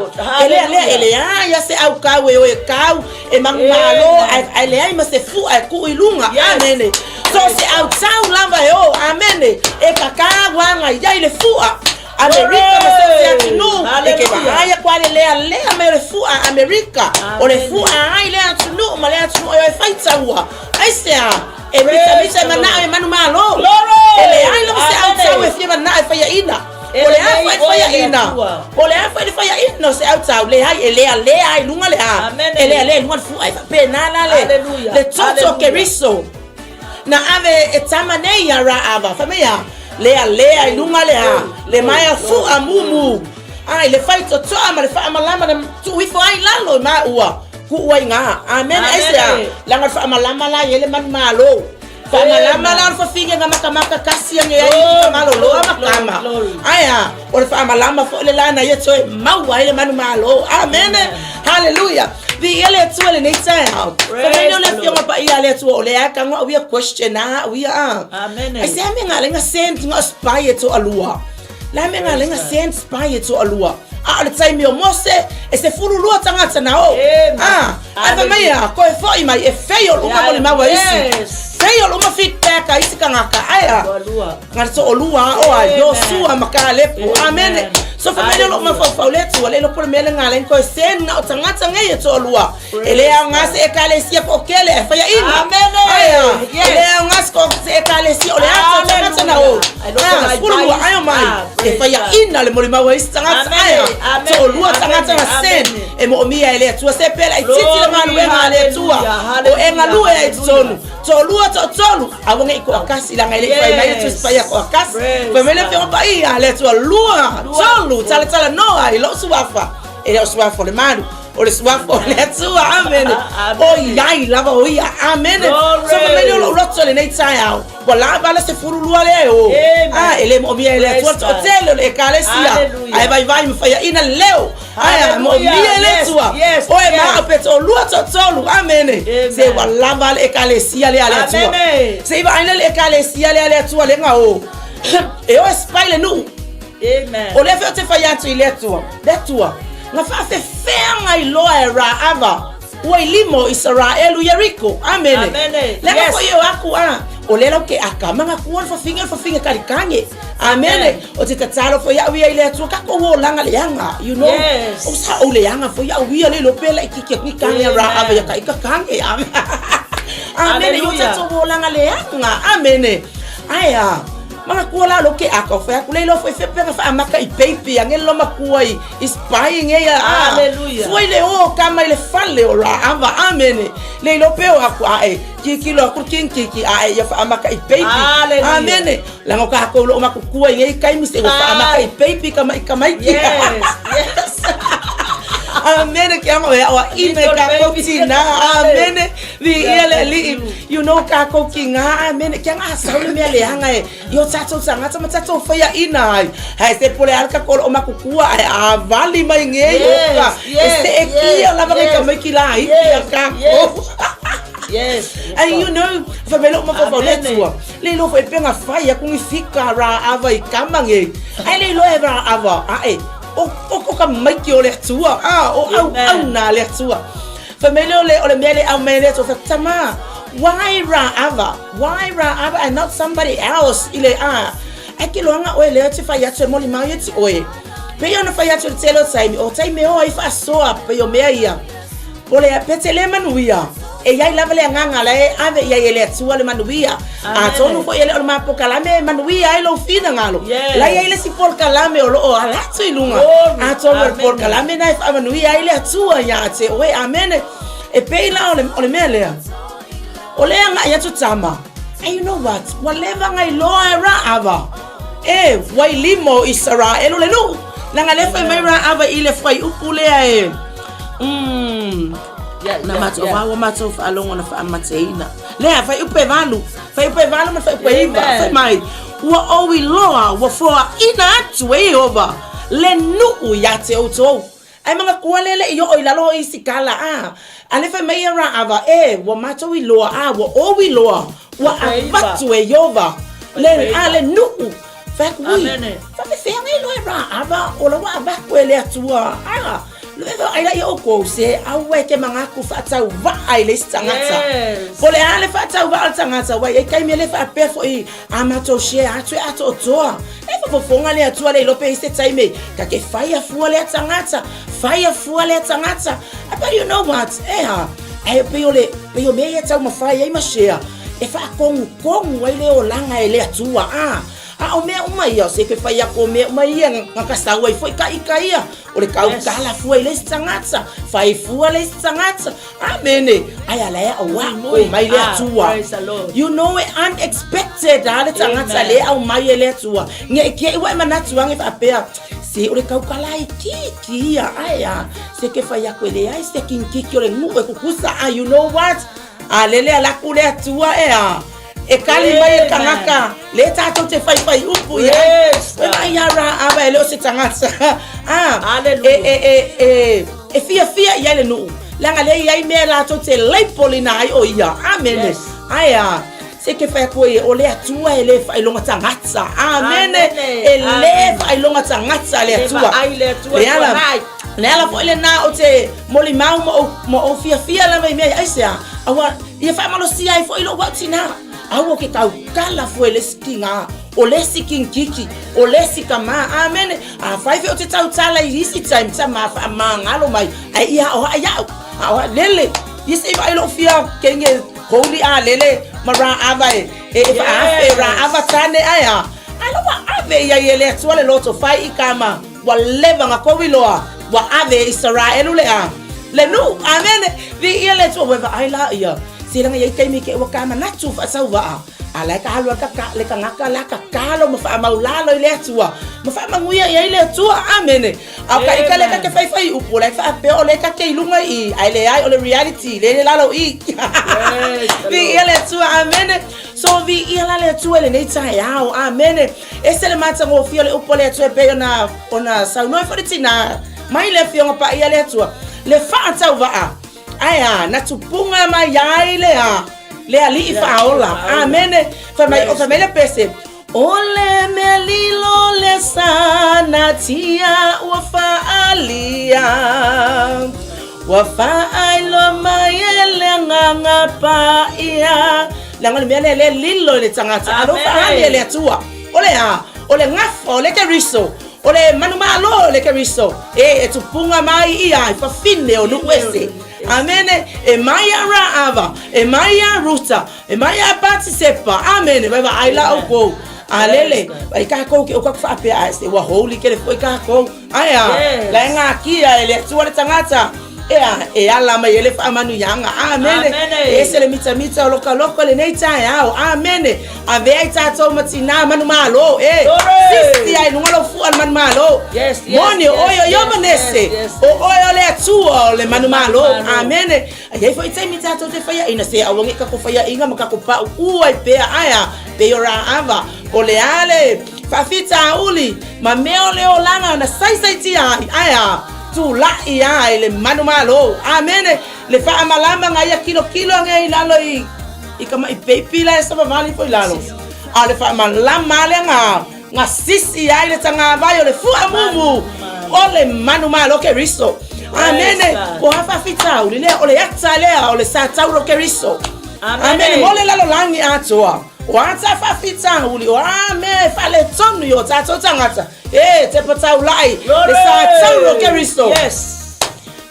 ele ya se au kawe o kau e manumalo ele ai mas se fu a ku ilunga amene so se au tau lava yo amene e kaka wanga ya ile fu America masese no eke bahaya kwa le mere fu America o le fu ai le atunu ma le atunu o faita wa aisea e mita mana manu malo ele ai lo se au e fia na fa ya ina o le ai fa ya ina o le ai fa ya ina se au le ai ele ai lunga le ele lunga fu ai pe na le toto keriso na ave etamane ya ra ava famia lea ilunga le maya fu amumu ai le faito to ama le fa malama na tu wifo ai lalo ma ua ku ua nga amen aisa langa fa malama la yele man malo fa malama la fa finga nga makamaka kasi yang yai malo lo makama aya o fa malama fo le lana yeto maua ile man malo amen hallelujah the ele tuele nei tau fa meno le fiona pa ia le tu le aka ngo we question we amen ai se me nga lenga sent ngo spy to alua la me nga lenga sent spy to alua le time yo mose e se fulu lua tangata na o ava meia ko e foi mai e feio lu ma le mawa isi feio lu ma feedback isi kangaka aya ngarso olua o yo sua makalepo amen so fa meno lo ma fa letu le lo por mele ngalen ko sen na tangata ngai to olua ele ngase e kale sia ko kele fa ya ina amen aya ele ngas ko se kale sia ole tangata na o fulu ayo mai e fa ya ina le mo le mawa isi tangata aya so olua tangata na sen e mo mia ele tu se pela ititi le manu wenga le tua o enga lue e tsonu to lua to tolu awonga iko akasi la ngale fa mai tu spaya ko akasi fa mele fe ba ia le tua lua tolu tala no ai lo suafa ele suafa le manu o le suafa le tua amen o yai lava o ia amen so fa mele lo rotso le nei tsaya wala bala se furu lua le o ele mo mia ele tua to tele le kalesia ai vai fa ya ina leo aya mo mia le tua o e ma peto lua to tolu amen se wala bala e kalesia le ale tua se va ina le kalesia le ale tua le ngao e o spile nu amen o le fe te fa ya tu ile tua le tua nga fa fe fenga ilo era ava o limo Israel Jericho amen le ko yo aku o le lo ke akama nga ku fa finga karikange amen o te tatalo fo ya wi ile tua ka ko langa le yanga you know o sa o le yanga fo ya wi le lo pela ikike ni kanga ra ava ya ka kange amen yo te to langa le yanga amen aya mga kuala lo ke ako fa ku le lo fo fe pega fa amaka I baby angelo makuai spying ya hallelujah foi le o kama ile fale o ra ava amen le lo peo aku kiki lo ku kinki ya fa amaka I baby amen la ngoka ko lo makuai ngai kai mi se fa amaka I baby kama yes Amen. Kia mo ya ime kako tina. Amen. Vi ele li you know kako kinga. Amen. Kia asa ule me le hanga e. Yo tato sanga tama tato faya ina. Hai se pole alka kol o makukua ai avali mai nge yo ka. Este ekia lava ka mekila ia kako.
Yes.
And you know, fa melo mo fa letua. Le lo fa penga faya kung fika ra ava I kamange. Ai le lo ra ava. Ai. O ka maiki o le tua. O na le tua. Fa melo le o le mele au mele to fa tama. Why ra ava? Why ra ava and not somebody else? Ile ai ke longa o le te fa ya te moli mai ti oe. Pe yo na fa ya te telo time o time o I fa soa pe yo me ia. Ole ya petele manuia. E yai lava le nganga la e ave yai ele tua le manuia. A tonu fo ele o mapo kalame manuia ai lo fina ngalo. La yai le si por kalame o lo ala tu ilunga. A tonu por kalame na fa manuia ai le tua ya te oe amene. E pe la ole mele. Ole nga ya tu tama. And you know what? Whatever ngai lo era ava. E wai limo isara elo le no. La ngale fa mai ra ava ile fai upule ai. Na mato wa mato fa longo na fa mateina le fa upe valu ma fa upe iva fa mai wa o wi loa wa fo ina atu e over le nu ya te auto ai manga kualele yo o ilalo isikala ale fa mai ra ava wa mato wi loa wa o wi loa wa abatu e over le nu fa ku fa me fe ngai lo ra ava o lo wa abatu ele atua Luego ai la yo ko se awe ke manga ku fa tsa wa ai le tsangata. Pole ale fa tsa wa tsangata wa e kai mele fa pe fo I amato she atu toa. E fo fonga le atu le lo pe se time ka ke fire fu le tsangata. But you know what? Ai pe yo me ye tsa ma fire I ma share. E fa kong wa le o langa ele atu o me uma ia se ke fai ko me uma ia ngaka sawa foi kai o le kau kala foi le tsangata fai fua le tsangata amene ai ala wa o mai le tua you know it unexpected ale tsangata le au mai le tua nge ke wa manatu nge fa pe se o le kau kala ki ia aya se ke fai ko le ai se kinki o le ngu ko kusa you know what alele ala kule tua e kali mai kangaka le tato te fai upu ya mai yara aba ele o se tangata e fia ya le no langa le ya me la to te leipolina ai o ia amen aya se ke fai ko e o le atua ele fai longa tangata amen ele fai longa tangata le atua le ala fo ele na o te moli mau mo fia la mai me ai se awa ia fai malo si ai fo ilo watina awo ke kau kala fu ele skinga o le sikin kiki o le sikama amen a five o te tau tala I isi time sama fa mangalo mai ai ia o ai lele isi vai lo fia kenge holy lele mara avai ra avatane aya alo wa ave ya ele tsole loto fai ikama wa leva ngakowiloa wa ave Israel le nu amen vi ele to weva ai la ia sila nga kai mi ke wa kama natu fa sawa ala ka halwa ka le ka ngaka la ka kalo ma fa maulalo ile tua ma fa manguya ya ile tua amen au ka ikale ka ke fai upula fa pe ole ka ke ilunga I ale ai ole reality le lalo I vi ile tua amen so vi ile le tua le nei tai au amen ese le mata ngo fi ole upole tua pe ona sa no fa tina mai le fi ngo pa ile tua le fa tauva aya na tupunga mai ai le ali faola amen fa mai le pese ole melilo le sana tia wa failo mai le nganga pa ia la ngale le lilo le tangata alo fa le tua ole ngafa ole ke riso ole manumalo le ke riso tupunga mai ia fa fine o no wese amen e maya ra ava e maya ruta e maya participa amen baba aila oko alele ai ka ko ke o ka fa pe ai se wa holy ke le foi ka ko aya la nga kia ele tuale tangata e ala mai ele fa manu yanga amen e se le mita loko le nei tai amen ave ai tato matina manu malo sisti ai no lo fu al man manumalo.
Yes,
Moni oyo yobanese. O oyo le atua le manumalo. Amen. Ai foi sai mi tato te faya ina se awonge ka ko faya inga makakupa uai pe aya pe ora ava. Ole ale fafita uli ma meo le olanga na sai ti aya tu la ia le manumalo. Amen. Le fa amalamba ngaya kilo ngai lalo I kama I pepi la esa mavali foi lalo. Ale fa amalamba le nga sisi ai le tanga vai le fu amumu. Ole manumalo ke riso. Amen. Ko hafa fita uli le ole yatsa le ole sa tauro ke riso. Amen. Mole lalo langi atoa. Wanta fa fita uli wa me fa le tonu yo tato tangata. Te pata ulai le sa tauro ke riso.
Yes.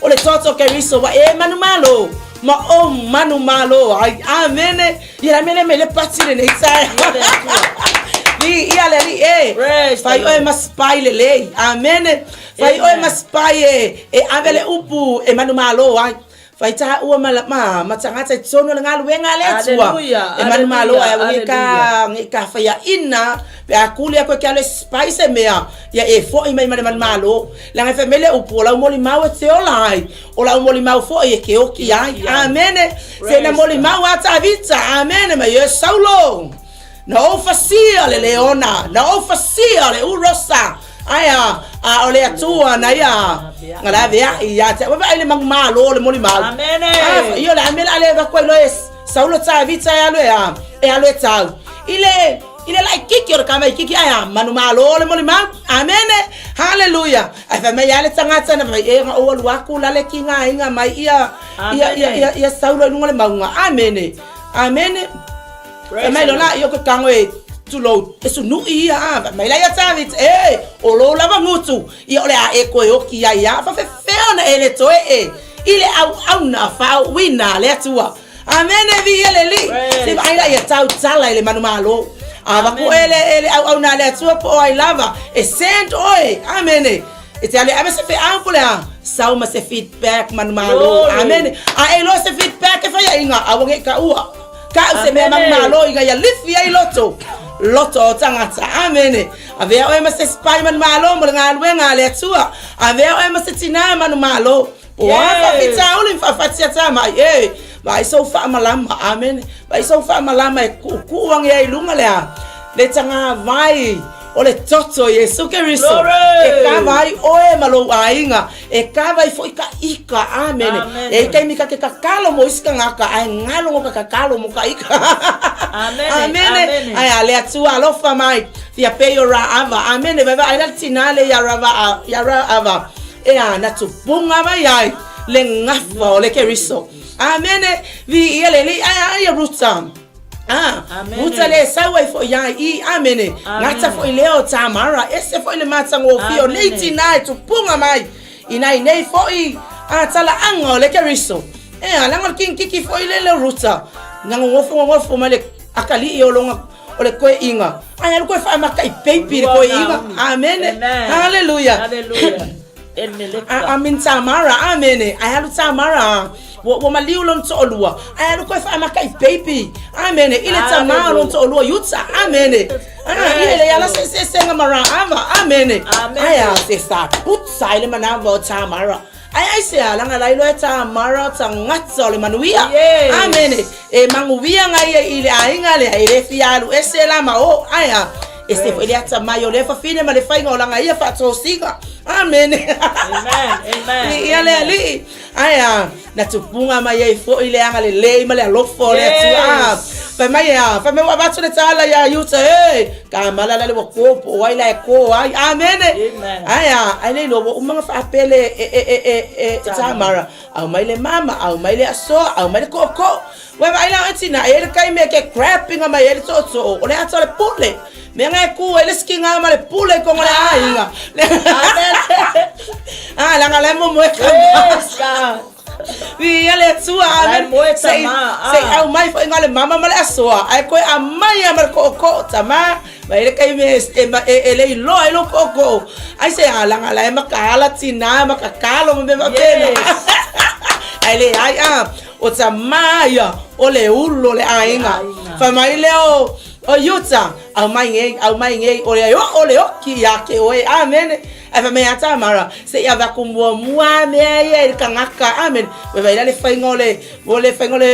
Ole toto ke riso wa manumalo. Ma o manumalo. Amen. Ira mele mele patile ne sai. Li ia le li fai o mas pai le. Amen. Fai o mas pai e avele upu manumalo ai. Fai ta ua malama matangata tsono nga luenga le tua. Manumalo ai ngika fai ina pe akuli ko ke le spice mea ya fo I mai manumalo. La nga famele upu la moli mau te olai. Ola moli mau fo ke oki ai. Amen. Se na moli mau ata vita. Amen. Ma ye saulo. Na ofasia le leona, na ofasia le urosa. Aya, ole atua na ya. Ngala vea ya te. Wa ile mangmalo le moli mal.
Amen.
Yo la amel ale va ko lo es. Saulo ta vita ya lo ya. Ale tau. Ile la kiki or kama kiki aya manumalo le moli mal. Amen. Hallelujah. Afa me ya le tangata na va o lu aku la le kinga inga mai ia saulo ngole maunga. Amen. Amen. Mai lola yo ko kangwe tulo esu nu ia mai la ya tavit o lo lava mutu I ole a ko yoki ya fa fe ona ele to ile au na fa wina le tua. Amen vi ele li se vai la ya tau tala ile manumalo ava ko ele au na le tua po ai lava send oi. Amen. Ite ale ave se fe ampula sauma se feedback manumalo. Amen. A elo se feedback fa ya inga awonge ka ua ka se me manumalo inga ya lifi ai loto tangata. Amen. Ave o ema se spy manumalo mo nga luenga le tua. Ave o ema se tina manumalo wa fa fita uli fa fatia tama vai so fa malama. Amen. Vai so fa malama ku wang ye lunga le tanga vai ole toto Yesu Kristo ka vai oe malo ainga ka vai foi ka ika. Amen. Kai mika ke kakalo mo iska ngaka ai ngalo mo kakalo mo ka ika. Amen. Ai ale atua lo fa mai fia pe ora ava. Amen. Vai ai la tinale ya ava na tupunga mai ai le ngafa le Kristo. Amen. Vi ele ai rutam. Ruta le sawa fo ya amen. Ngata fo leo tamara ese fo ile mata ngo fio late night tupunga mai ina nei fo tala ango le Kristo. Alanga kiki fo ile le ruta ngango fo male akali yolonga ole ko inga ai ko fa makai baby ko inga. Amen. Hallelujah. Amin tamara. Amen. Ai halu tamara wo maliulon to olua ai ko fa makai baby. Amen. Ile tamara to olua yutsa. Amen. Ile yala se ngamara ava. Amen. Ai se sa putsa ile manavo tamara ai se alanga lailo tamara tangatsa le manuia. Amen. Manguia ngai ile ainga le ile fialu esela ma aya ese foi ele mayo le fa fine ma le fai ngolanga ia fa tosiga. Amen. Amen. Ni ile ali aya na tupunga mai fo ile anga le ma le lofo le fa mai wa batso le tala ya yuta ka mala le ko wa ile ko ai. Amen. Aya ale lo umanga fa apele tamara au mai le mama au mai le aso au mai le koko wa mai la atina ele kai me ke crapping ma ele toto ole atole pule menga ku ele skinga ma le pule ko ngale ainga. La ngale mo ka vi ele tua. Amen. Sei au mai fo ngale mama ma le aso ai ko amai ma koko tama ma ele kai me ele lo koko ai se la ngale ma kala tina ma kakalo mo be pena ai le ai o tsamaya o le ulo le ainga fa mai leo O yuta, au mai nge, ole o ki ya ke oe, amen. Eva me ata mara, se ya va kumua mua me ye kangaka, amen. Weva ile faingole,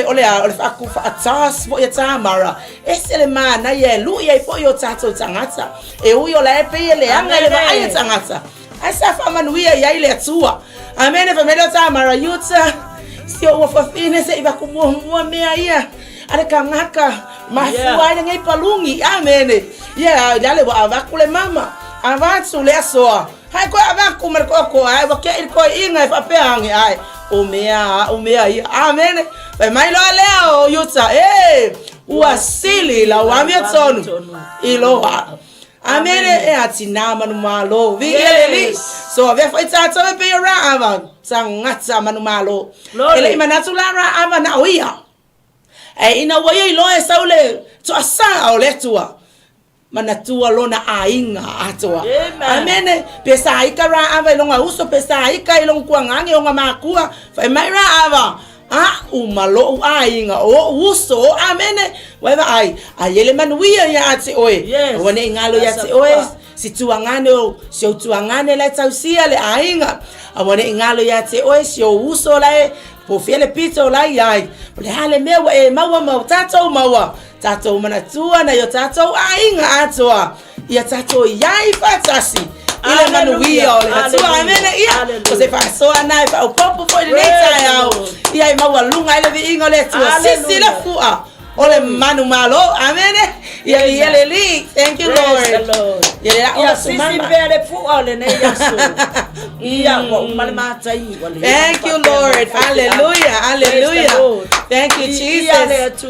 ole aku fa atas bo ya tamara. Esele mana ye lu ye po yo tato tangata. E uyo la epe ye le anga ye ba aye tangata. Asa fa manuia ya ile tua. Amen. Eva me tamara yuta. Si o fa fine se iba kumua mua me ya. Ada kangaka mafua ile ngai palungi amen ya dale wa avakule mama avansu le soa hai ko avaku merkoko ai wa ke ko inga fa peangi ai umea ya amen vai mai lo leo yuta uasili la wamia tonu iloha amen atina manu malo vigeli so ave fa tata be ra ava sangata manu malo ele imanatu la ra ava na oia ina wai lo saule to asa o letua manatua lona ainga atoa amen pesa ikara ava longa uso pesa ikai long kuangange onga makua fa maira ava umalo ainga o uso amen weva ai ayele manuia ya ati oe wane ngalo ya ati oe situangane o sio tuangane la tausia le ainga awane ngalo ya ati oe sio uso la po fiele pito la yai le hale mewa mawa tato manatua na yo tato ainga atoa ya tato yai fatasi ile manuia ole tato amene ia kose fa so anai fa popo for the night yao ia mawa lunga ile vingo le tu sisi la fua ole manu malo amene ia yeleli thank you Lord
ya sisi bele fua ole ne yaso ia wa malmata i wale
thank you Lord hallelujah thank you Jesus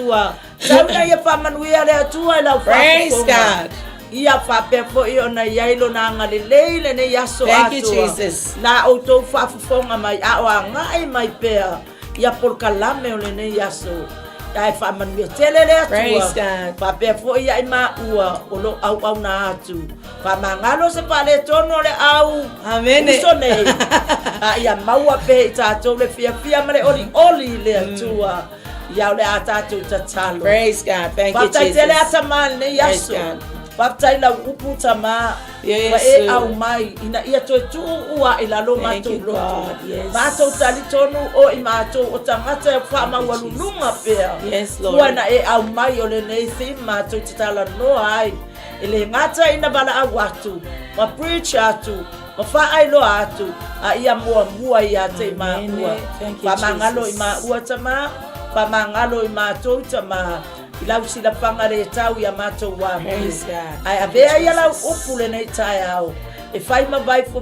Sabna ya pamanuia le atua la
praise God
ia fa pe fo io na yailo na ngale leile ne yaso atua
thank you Jesus
na auto fa fonga mai awa ngai mai pe ia por kalame ole ne yaso ai fa manuia telele atua
praise God
fa pe fo ia ima ua olo au na atu fa mangalo se pale tono le au
amen
sone ia maua pe tato le fia male oli le atua ya le atatu tatalo
praise God thank you Jesus
Baptile atamal ne yaso baptile upu tama wa au mai ina ia to tu ua ila lo mato lo mato talitonu o imato o tangata fa ma walunga pe
yes Lord
wana au mai ole ne si mato tatala no ai ile ngata ina bala awatu ma preach atu ma fa ai lo atu ia mua ia te ma ua fa mangalo ima ua tama pamangalo mato tama ilau sila pangare tau ya mato wa ai avea ya la upule nei taiao e fai ma vai fo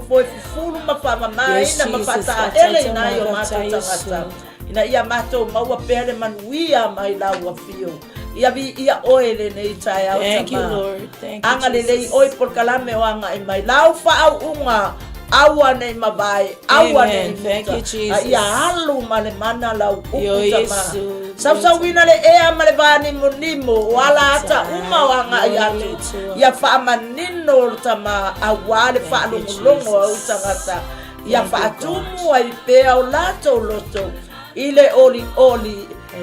fulu ma fa mai na ma fata ele na yo mato tangata ina ia mato maua pele manuia mai la wa fio ia vi ia oele nei taiao
thank you Lord thank you
anga lelei oi por kalame wanga i mai lau fa au unga awa nei mabai awa nei
thank you Jesus
ia halu male mana la ukutama sa wina le ea male vani munimo wala ata uma wanga ia fa manino tama awale fa lungo au tangata ia fa atumu ai pe au lato loto ile oli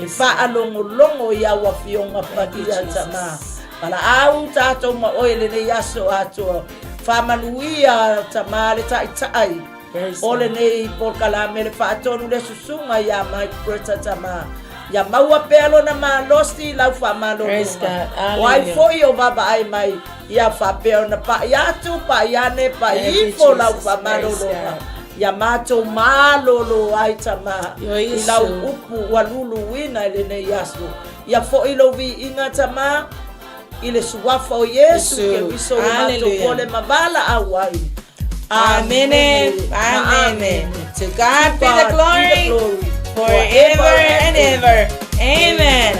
fa alongo ia wa fionga padia tama pala au tato ma oile ne yaso ato famanuia tamale tai ole nei por kalame le fatonu le susunga ya mai preta tama ya maua pelo na malosti la famalo
praise God
why for you baba ai mai ya fa pelo na pa ya tu pa ya ne pa ifo la famalo ya mato malo lo ai tama ila upu walulu wina le ne yaso ya fo ilo vi inga tama ile suwafa o Yesu ke wiso mato pole mabala awai
amen to God be the glory forever and ever amen.